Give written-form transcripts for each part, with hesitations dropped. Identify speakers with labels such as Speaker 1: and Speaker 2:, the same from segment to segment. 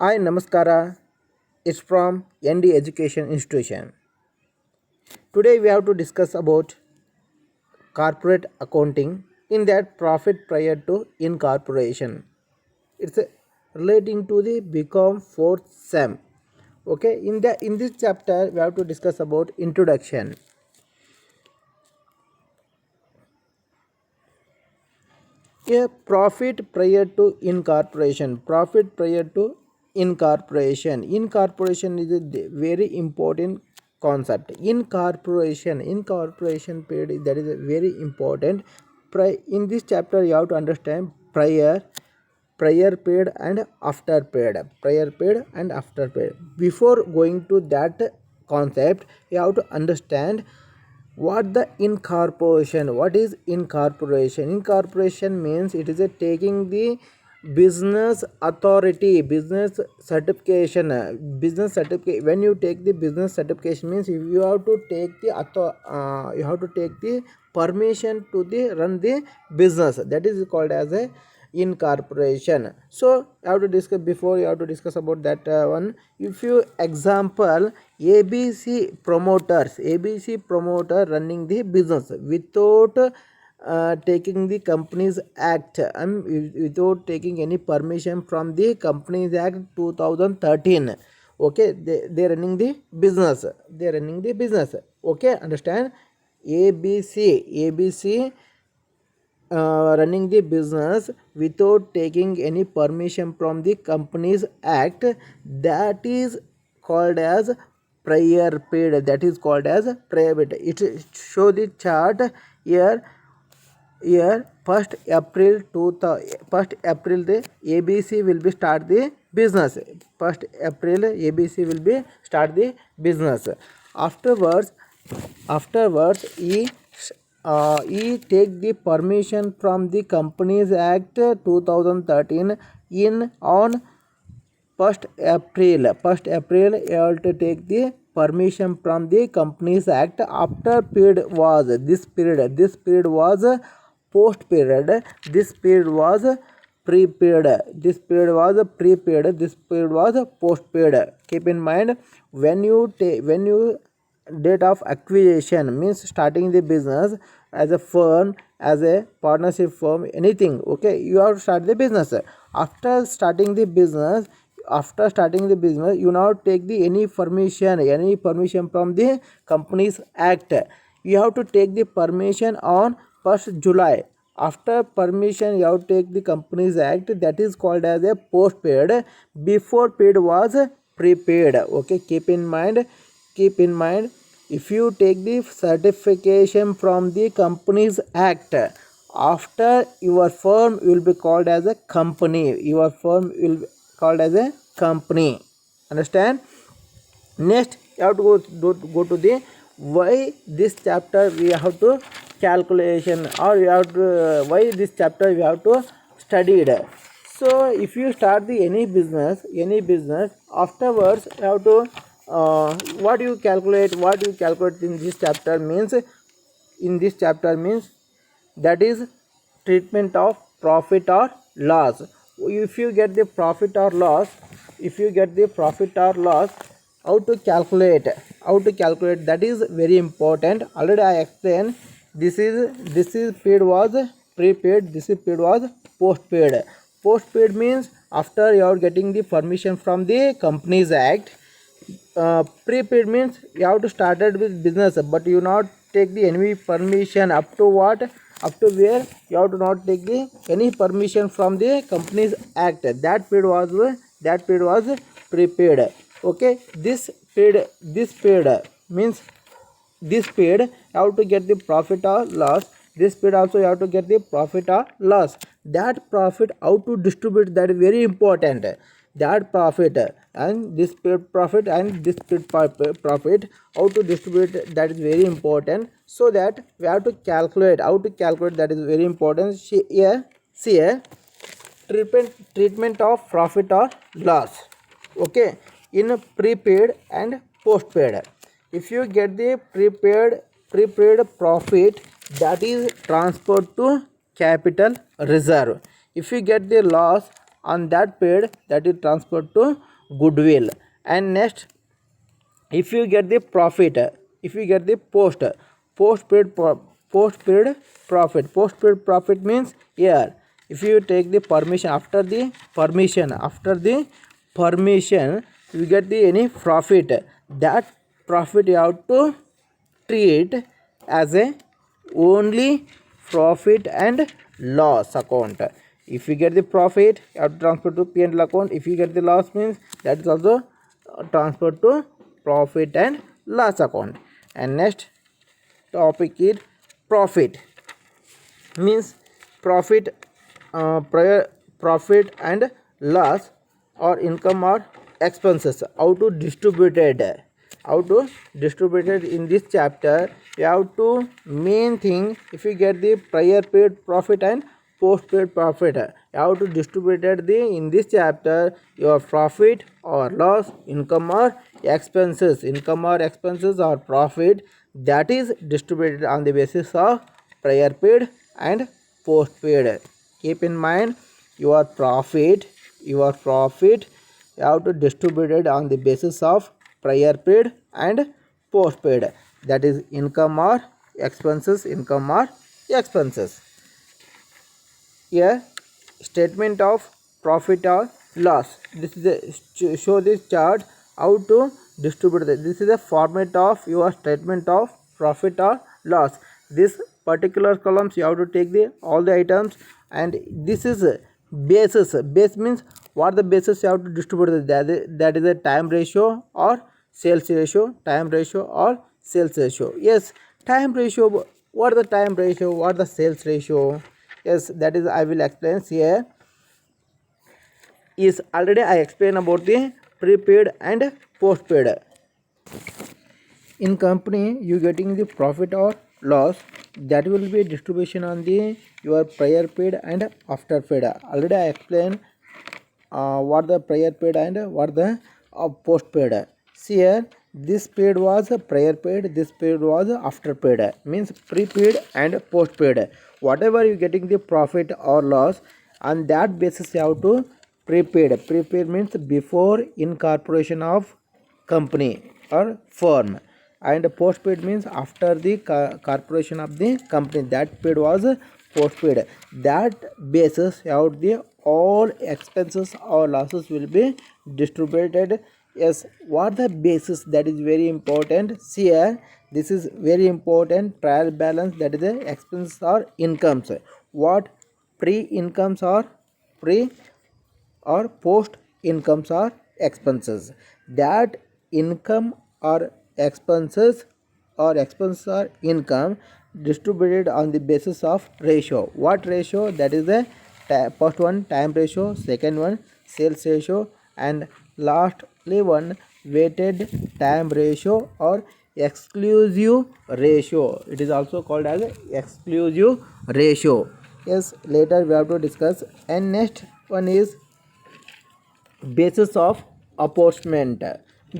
Speaker 1: Hi, Namaskara. It's from ND Education Institution. Today we have to discuss about corporate accounting. In that, profit prior to incorporation. It's relating to the BCom fourth sem. Okay. In this chapter we have to discuss about introduction. A profit prior to incorporation. Profit prior to incorporation. Incorporation is a very important concept. Incorporation period, that is a very important. In this chapter you have to understand prior period and after period. Prior period and after period. Before going to that concept, you have to understand what the incorporation. What is incorporation? Incorporation means it is a taking the business authority, business certification. Business certificate, when you take the business certification means you have to take the you have to take the permission to the run the business. That is called as a incorporation. So you have to discuss, before you have to discuss about that one. If you example ABC promoter running the business without taking the companies act and without taking any permission from the companies act 2013. Okay, they running the business. Okay, understand? ABC running the business without taking any permission from the companies act, that is called as prior paid. That is called as prior paid. It show the chart here. Here 1st April 1st April the ABC will be start the business. 1st April ABC will be start the business. Afterwards he take the permission from the Companies Act 2013 in on 1st April you have to take the permission from the Companies Act. After period was this period was post period. This period was prepaid. This period was prepaid. This period was post paid. Keep in mind, when you date of acquisition means starting the business as a firm, as a partnership firm, anything. Okay, you have to start the business. After starting the business, you now take the any permission from the Companies Act. You have to take the permission on 1st July. After permission you have to take the Companies Act, that is called as a post paid. Before paid was prepaid. Okay, keep in mind, if you take the certification from the Companies Act, after your firm will be called as a company. Your firm will be called as a company. Understand? Next you have to go to the why this chapter we have to calculation, or you have to why this chapter we have to studied. So if you start the any business, afterwards you have to what you calculate in this chapter means, that is treatment of profit or loss. If you get the profit or loss, how to calculate, that is very important. Already I explained. This is paid was prepaid, this is paid was postpaid. Postpaid means after you are getting the permission from the Companies Act. Prepaid means you have to started with business, but you not take the any permission up to what, up to where you have to not take the any permission from the Companies Act. That period was prepaid. Okay, this paid means this paid you have to get the profit or loss. This paid also you have to get the profit or loss. That profit how to distribute, that is very important. That profit and this paid profit and this paid profit, how to distribute, that is very important. So that we have to calculate, that is very important. See here treatment of profit or loss. Okay, in prepaid and postpaid. If you get the prepaid profit, that is transferred to capital reserve. If you get the loss on that paid, that is transferred to goodwill. And next, if you get the profit, if you get the postpaid profit means here, if you take the permission, after the permission you get the any profit, that profit you have to treat as a only profit and loss account. If you get the profit, you have to transfer to P&L account. If you get the loss means that is also transferred to profit and loss account. And next topic is profit, means profit, prior profit and loss or income or expenses, how to distribute it, in this chapter. You have to main thing, if you get the prior paid profit and post paid profit, you have to distribute it in this chapter your profit or loss, income or expenses, or profit, that is distributed on the basis of prior paid and post paid. Keep in mind, your profit you have to distribute it on the basis of prior paid and post paid, that is income or expenses. Here, statement of profit or loss, this is a show this chart how to distribute it. This is a format of your statement of profit or loss. This particular columns you have to take the all the items, and this is basis. Base means what the basis you have to distribute it. That is a time ratio or sales ratio. Yes, time ratio. What the time ratio? What the sales ratio? Yes, that is I will explain here. Is already I explained about the prepaid and postpaid. In company you getting the profit or loss, that will be distribution on the your prior paid and after paid. Already I explained what the prior paid and what the post paid. See here, this paid was prior paid, this paid was after paid, means prepaid and post paid. Whatever you getting the profit or loss, on that basis you have to prepaid means before incorporation of company or firm, and postpaid means after the corporation of the company, that paid was postpaid. That basis out the all expenses or losses will be distributed. Yes, what the basis, that is very important. See here, this is very important. Trial balance, that is the expenses or incomes. What pre-incomes or post incomes or expenses, that income or expenses or income distributed on the basis of ratio. What ratio? That is the first one time ratio, second one sales ratio, and lastly one weighted time ratio or exclusive ratio. It is also called as exclusive ratio. Yes, later we have to discuss. And next one is basis of apportionment.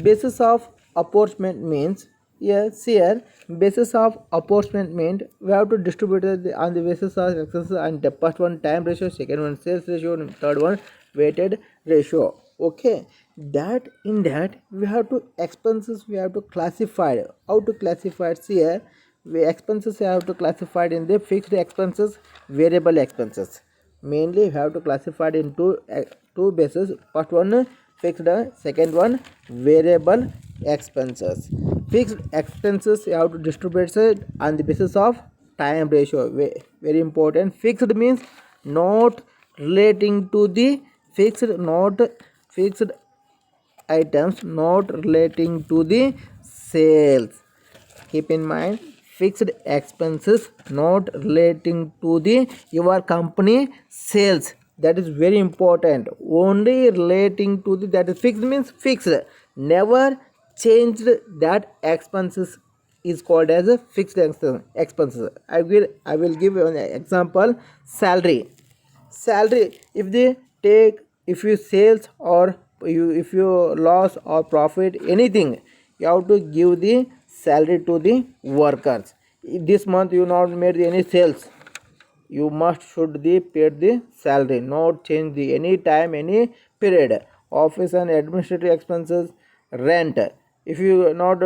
Speaker 1: Basis of apportionment means, yes, here basis of apportionment means we have to distribute it on the basis of success, and the first one time ratio, second one sales ratio, and third one weighted ratio. Okay, that in that we have to expenses, we have to classify. How to classify it? See here, we expenses we have to classify in the fixed expenses, variable expenses. Mainly we have to classify it into two bases. First one fixed, second one variable expenses. Fixed expenses you have to distribute it on the basis of time ratio. Very important. Fixed means not relating to the fixed items, not relating to the sales. Keep in mind, fixed expenses not relating to the your company sales, that is very important. Only relating to the, that is fixed means fixed, never changed. That expenses is called as a fixed expenses. I will give you an example. Salary, if they take, if you sales or if you loss or profit anything, you have to give the salary to the workers. This month you not made any sales, you must should be paid the salary, not change the any time any period. office and administrative expenses, rent. If you are not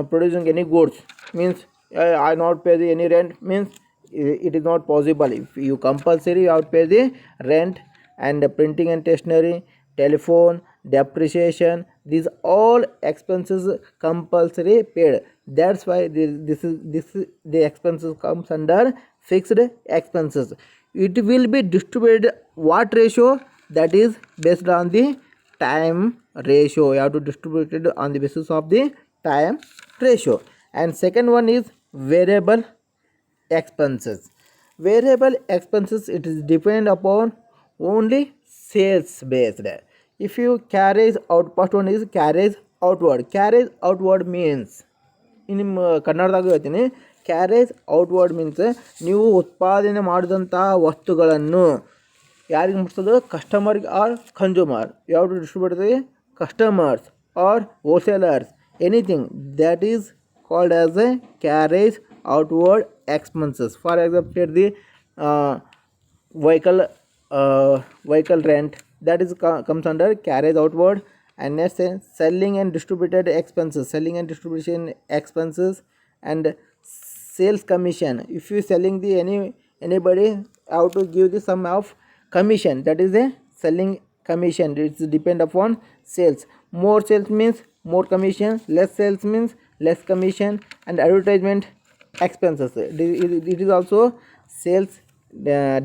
Speaker 1: producing any goods, means I not pay the any rent, means it is not possible. If you compulsory you have to pay the rent, and the printing and stationery, telephone, depreciation, these all expenses compulsory paid. That's why this the expenses comes under fixed expenses. It will be distributed what ratio? That is based on the time ratio. You have to distribute it on the basis of the time ratio. And second one is variable expenses. Variable expenses, it is depend upon only sales based. If you carries out, first one is carries outward. Carries outward means in ಕನ್ನಡದಾಗ ಹೇಳ್ತೀನಿ. Carriage outward means ನೀವು ಉತ್ಪಾದನೆ ಮಾಡಿದಂಥ ವಸ್ತುಗಳನ್ನು ಯಾರಿಗೆ ಮುಟ್ಟಿಸೋದು? ಕಸ್ಟಮರ್ಗೆ or consumer. ಯಾವ distribute customers or wholesalers, anything that is called as a carriage outward expenses. For example, take the vehicle rent, that is comes under carriage outward. And next selling and distributed expenses, selling and distribution expenses, and sales commission. If you selling the anybody, how to give the sum of commission, that is a selling commission. It's depend upon sales. More sales means more commission, less sales means less commission. And advertisement expenses, it is also sales,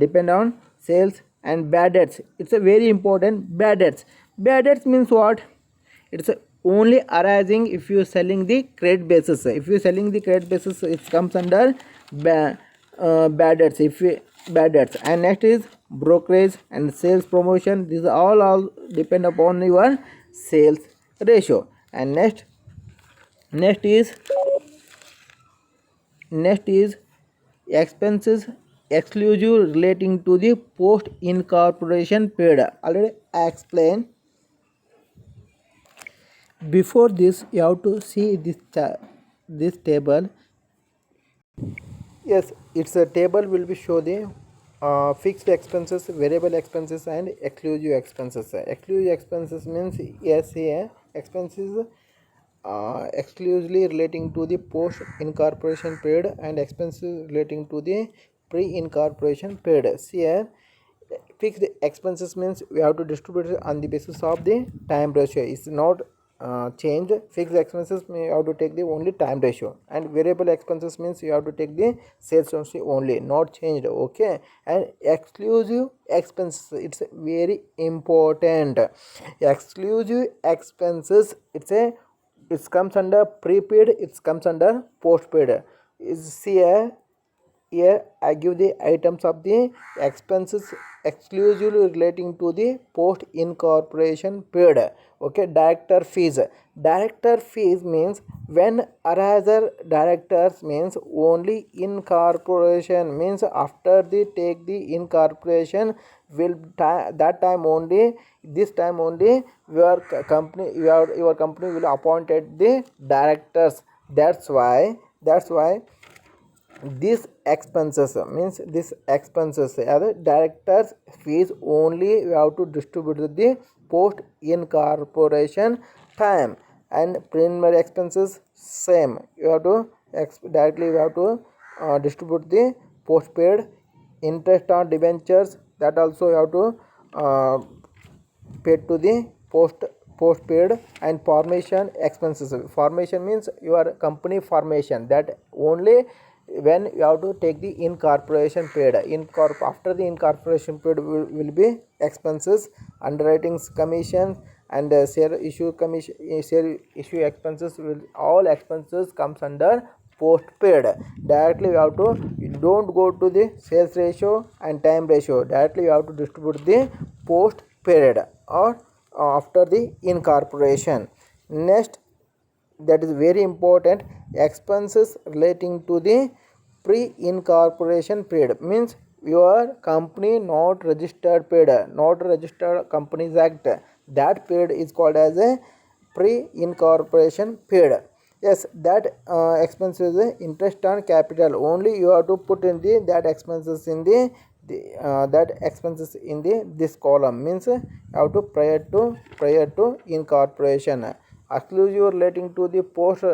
Speaker 1: depend on sales. And bad debts, it's a very important. Bad debts means what? It's only arising if you selling the credit basis. If you selling the credit basis, it comes under bad debts. Bad debts. And next is brokerage and sales promotion. These all depend upon your sales ratio. And next is expenses exclusive relating to the post incorporation period. Already I explained. Before this, you have to see this table. Yes, it's a table will be show the fixed expenses, variable expenses, and exclusive expenses. Exclusive expenses means yes, here expenses exclusively relating to the post incorporation period, and expenses relating to the pre-incorporation period. See here, fixed expenses means we have to distribute it on the basis of the time ratio. It's not changed. Fixed expenses you have to take the only time ratio. And variable expenses means you have to take the sales ratio only, not changed. Okay. And exclusive expenses, it's very important. Exclusive expenses, it comes under prepaid, it comes under postpaid. See here I give the items of the expenses exclusively relating to the post incorporation period. Okay. Director fees means when ariser directors means only incorporation, means after the take the incorporation will that time only, this time only your company will appointed the directors. That's why this expenses means this expenses are directors fees only. You have to distribute the post incorporation time. And preliminary expenses same, you have to directly you have to distribute the postpaid. Interest on debentures, that also you have to pay to the postpaid. And formation expenses, formation means your company formation, that only when you have to take the incorporation period. After the incorporation period will be expenses. Underwriting commissions and share issue expenses, will all expenses comes under postpaid. Directly you have to, you don't go to the sales ratio and time ratio, directly you have to distribute the post period or after the incorporation. Next, that is very important, expenses relating to the pre-incorporation period, means your company not registered period, not registered companies act, that period is called as a pre-incorporation period. Yes, that expenses interest on capital, only you have to put in the that expenses in the that expenses in this column, means you have to prior to incorporation. Exclusive relating to the post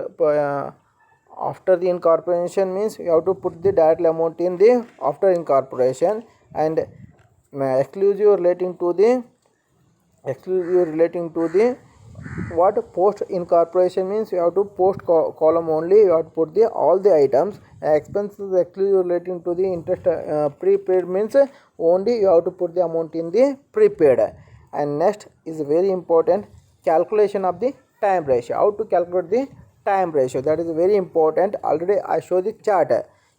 Speaker 1: after the incorporation means you have to put the direct amount in the after incorporation, and exclusive relating to the what post incorporation means you have to post column only, you have to put the all the items. Expenses exclusive relating to the interest prepaid means only you have to put the amount in the prepaid. And next is very important, calculation of the time ratio. How to calculate the time ratio, that is very important. Already I show the chart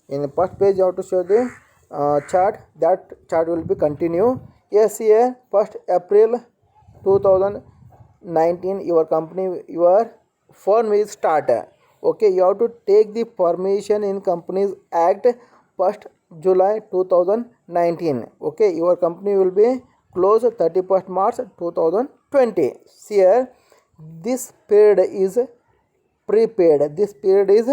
Speaker 1: in the first page. You have to show the chart. That chart will be continue. Yes, here 1st April 2019 your company, your firm is started. Okay, you have to take the permission in Companies Act 1st July 2019. Okay, your company will be closed 31st March 2020. Here this period is prepaid, this period is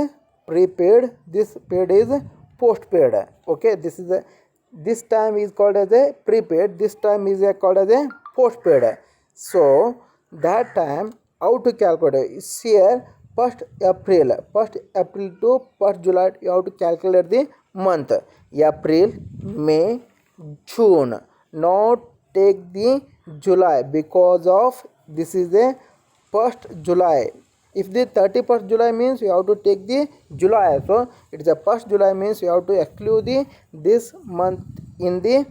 Speaker 1: prepaid, this period is postpaid. Okay, this time is called as a prepaid, this time is called as a postpaid. So that time how to calculate is here 1st April to 1st July. You have to calculate the month April, May, June. Not take the July because of this is the 1st July. If the 31st July means you have to take the July, so it is the 1st July means you have to exclude the this month in the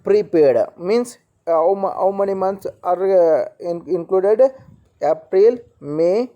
Speaker 1: prepaid. Means how many months are included? April, May,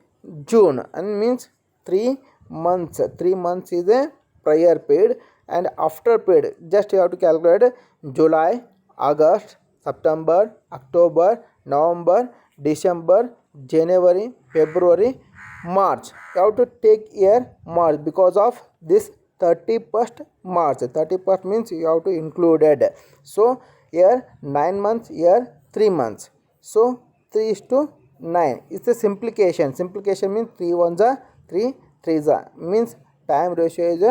Speaker 1: June, and means 3 months. 3 months is a prior paid, and after paid just you have to calculate July, August, September, October, November, December, January, February, March. You have to take year March because of this 31st March. 31st means you have to included. So here 9 months, here 3 months. So 3:9. It's a simplification. Simplification means 3 ones are 3 threes are, means time ratio is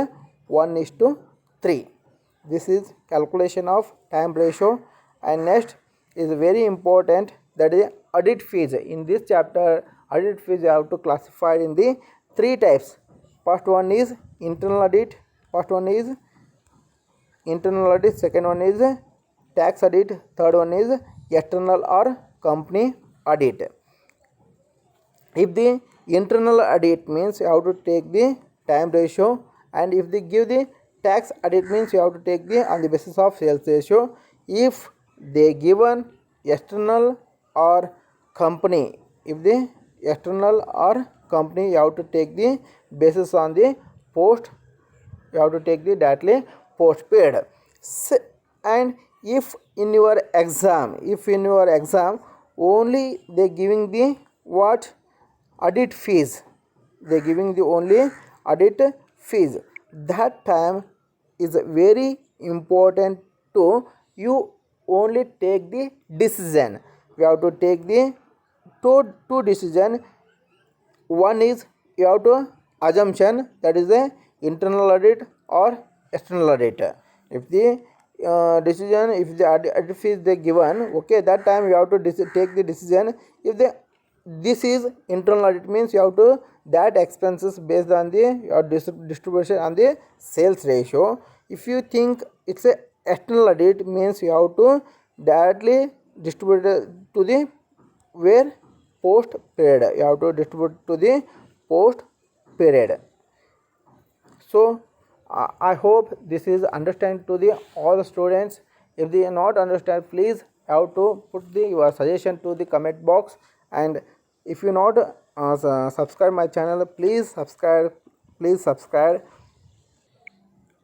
Speaker 1: 1:3. This is calculation of time ratio. And next is very important, that is audit fees. In this chapter audit fees you have to classify in the 3 types. First one is internal audit, second one is tax audit, third one is external or company audit. If the internal audit means you have to take the time ratio, and if they give the tax audit means you have to take the on the basis of sales ratio. If they given external or company, if the external or company, you have to take the basis on the post, you have to take the directly postpaid. And if in your exam only they giving the what audit fees, they giving the only audit fees, that time is very important to you only take the decision. We have to take the two decision. One is you have to assumption, that is the internal audit or external audit. If the decision, if the audit fees they given, okay, that time you have to take the decision. If this is internal audit means you have to that expenses based on the your distribution on the sales ratio. If you think it's a external audit means you have to directly distribute to the where post period, you have to distribute to the post period. So I hope this is understand to the all the students. If they not understand, please have to put the your suggestion to the comment box. And if you not subscribe my channel, please subscribe,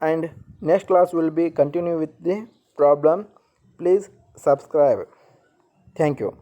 Speaker 1: and next class will be continue with the problem. Please subscribe. Thank you.